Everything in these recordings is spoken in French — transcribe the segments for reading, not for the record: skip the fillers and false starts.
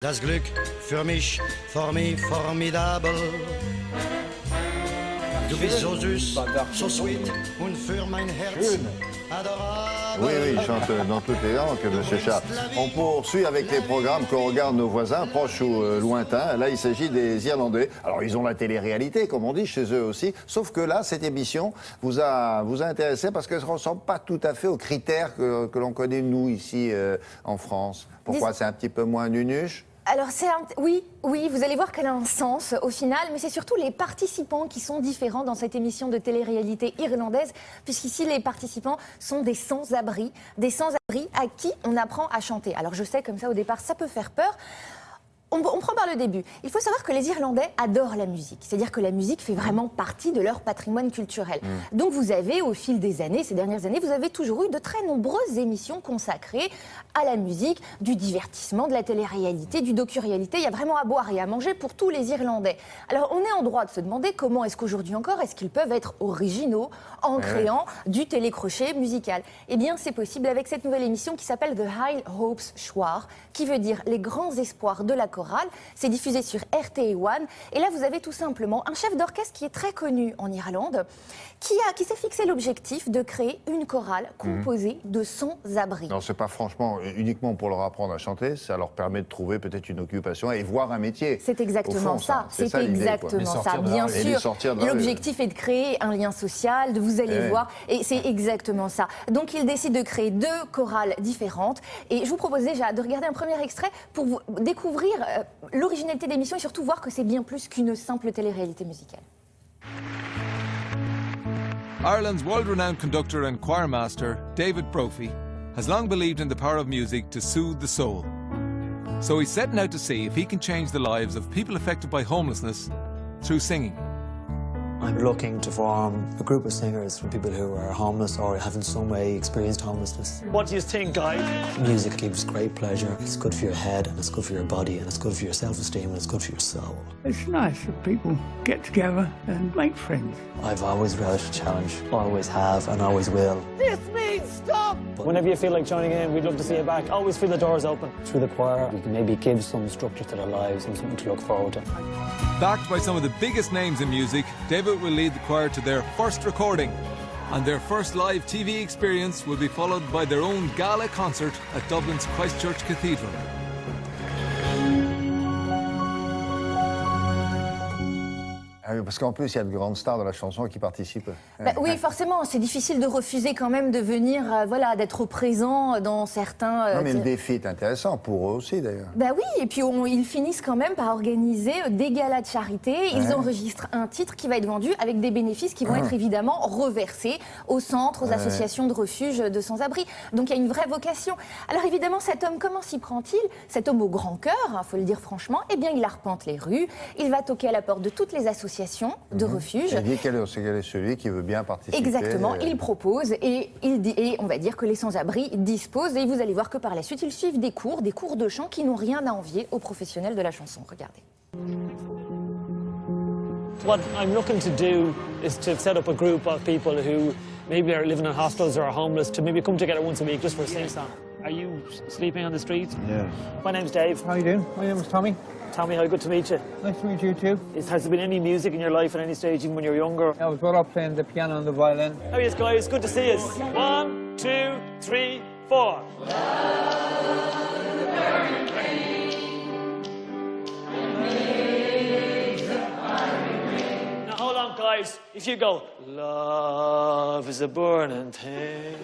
Das Glück für mich formidable. Du bist so süß, so sweet und für mein Herz adorable. Oui, il chante dans toutes les langues, M. Charles. On poursuit avec les programmes que regardent nos voisins, proches ou lointains. Là, il s'agit des Irlandais. Alors, ils ont la télé-réalité, comme on dit, chez eux aussi. Sauf que là, cette émission vous a intéressé parce qu'elle ne ressemble pas tout à fait aux critères que l'on connaît, nous, ici, en France. Pourquoi? C'est un petit peu moins nunuche? Alors, oui, vous allez voir qu'elle a un sens au final, mais c'est surtout les participants qui sont différents dans cette émission de télé-réalité irlandaise, puisqu'ici, les participants sont des sans-abri à qui on apprend à chanter. Alors, je sais, comme ça, au départ, ça peut faire peur. On prend par le début. Il faut savoir que les Irlandais adorent la musique. C'est-à-dire que la musique fait vraiment partie de leur patrimoine culturel. Donc vous avez, au fil des années, ces dernières années, vous avez toujours eu de très nombreuses émissions consacrées à la musique, du divertissement, de la télé-réalité, du docu-réalité. Il y a vraiment à boire et à manger pour tous les Irlandais. Alors on est en droit de se demander comment est-ce qu'aujourd'hui encore, est-ce qu'ils peuvent être originaux en créant du télécrochet musical? Eh bien c'est possible avec cette nouvelle émission qui s'appelle The High Hopes Soir, qui veut dire les grands espoirs de la chorale. C'est diffusé sur RTE1 et là vous avez tout simplement un chef d'orchestre qui est très connu en Irlande qui s'est fixé l'objectif de créer une chorale composée de sans-abri. Non, c'est pas franchement uniquement pour leur apprendre à chanter, ça leur permet de trouver peut-être une occupation et voir un métier. C'est exactement fond, ça, c'est ça, exactement ça, bien sûr. L'objectif est de créer un lien social, vous allez voir, et c'est exactement ça. Donc ils décident de créer deux chorales différentes et je vous propose déjà de regarder un premier extrait pour vous découvrir l'originalité de l'émission et surtout voir que c'est bien plus qu'une simple télé-réalité musicale. Ireland's world-renowned conductor and choirmaster, David Brophy, has long believed in the power of music to soothe the soul. So he's setting out to see if he can change the lives of people affected by homelessness through singing. I'm looking to form a group of singers for people who are homeless or have in some way experienced homelessness. What do you think, guys? Music gives great pleasure. It's good for your head and it's good for your body and it's good for your self-esteem and it's good for your soul. It's nice that people get together and make friends. I've always relished a challenge, always have and always will. This means stop! Whenever you feel like joining in, we'd love to see you back. Always feel the doors open. Through the choir, we can maybe give some structure to their lives and something to look forward to. Backed by some of the biggest names in music, David will lead the choir to their first recording, and their first live TV experience will be followed by their own gala concert at Dublin's Christchurch Cathedral. Ah oui, parce qu'en plus, il y a de grandes stars de la chanson qui participent. Oui, forcément, c'est difficile de refuser quand même de venir, d'être présent dans certains... Non, mais le défi est intéressant, pour eux aussi d'ailleurs. Oui, et puis ils finissent quand même par organiser des galas de charité. Ils enregistrent un titre qui va être vendu avec des bénéfices qui vont être évidemment reversés aux centres, aux associations de refuge de sans-abri. Donc il y a une vraie vocation. Alors évidemment, cet homme, comment s'y prend-il? Cet homme au grand cœur, il faut le dire franchement, eh bien il arpente les rues, il va toquer à la porte de toutes les associations de refuge. Il dit quel est celui qui veut bien participer. Exactement, il propose et on va dire que les sans-abri disposent et vous allez voir que par la suite ils suivent des cours de chant qui n'ont rien à envier aux professionnels de la chanson. Regardez. What I'm looking to do is to set up a group of people who maybe are living in hostels or are homeless to maybe come together once a week just for a sing-song. Are you sleeping on the streets? Yeah. My name's Dave. How you doing? My name is Tommy. Tommy, how good to meet you. Nice to meet you too. Has there been any music in your life at any stage, even when you were younger? I was brought up playing the piano and the violin. How are you guys? Good to see you. 1, 2, 3, 4. Now hold on, guys. If you go, love is a burning thing.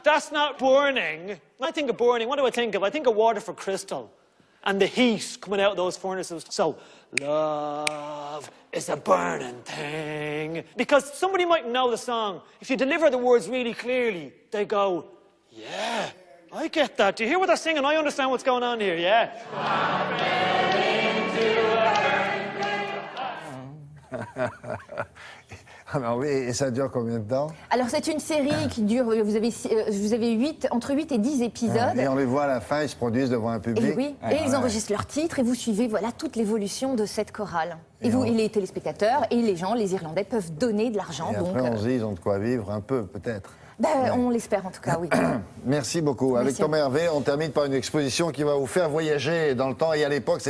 That's not burning. When I think of burning, what do I think of? I think of Waterford Crystal and the heat coming out of those furnaces. So, love is a burning thing. Because somebody might know the song. If you deliver the words really clearly, they go, yeah, I get that. Do you hear what they're singing? I understand what's going on here, yeah? Alors oui, et ça dure combien de temps? Alors c'est une série qui dure, vous avez entre 8 et 10 épisodes. Et on les voit à la fin, ils se produisent devant un public. Et oui, et ils enregistrent leurs titres et vous suivez toute l'évolution de cette chorale. Et les téléspectateurs et les gens, les Irlandais peuvent donner de l'argent. Et après on se dit, ils ont de quoi vivre un peu peut-être. On l'espère en tout cas, oui. Merci beaucoup. Avec Merci. Thomas Hervé, on termine par une exposition qui va vous faire voyager dans le temps et à l'époque.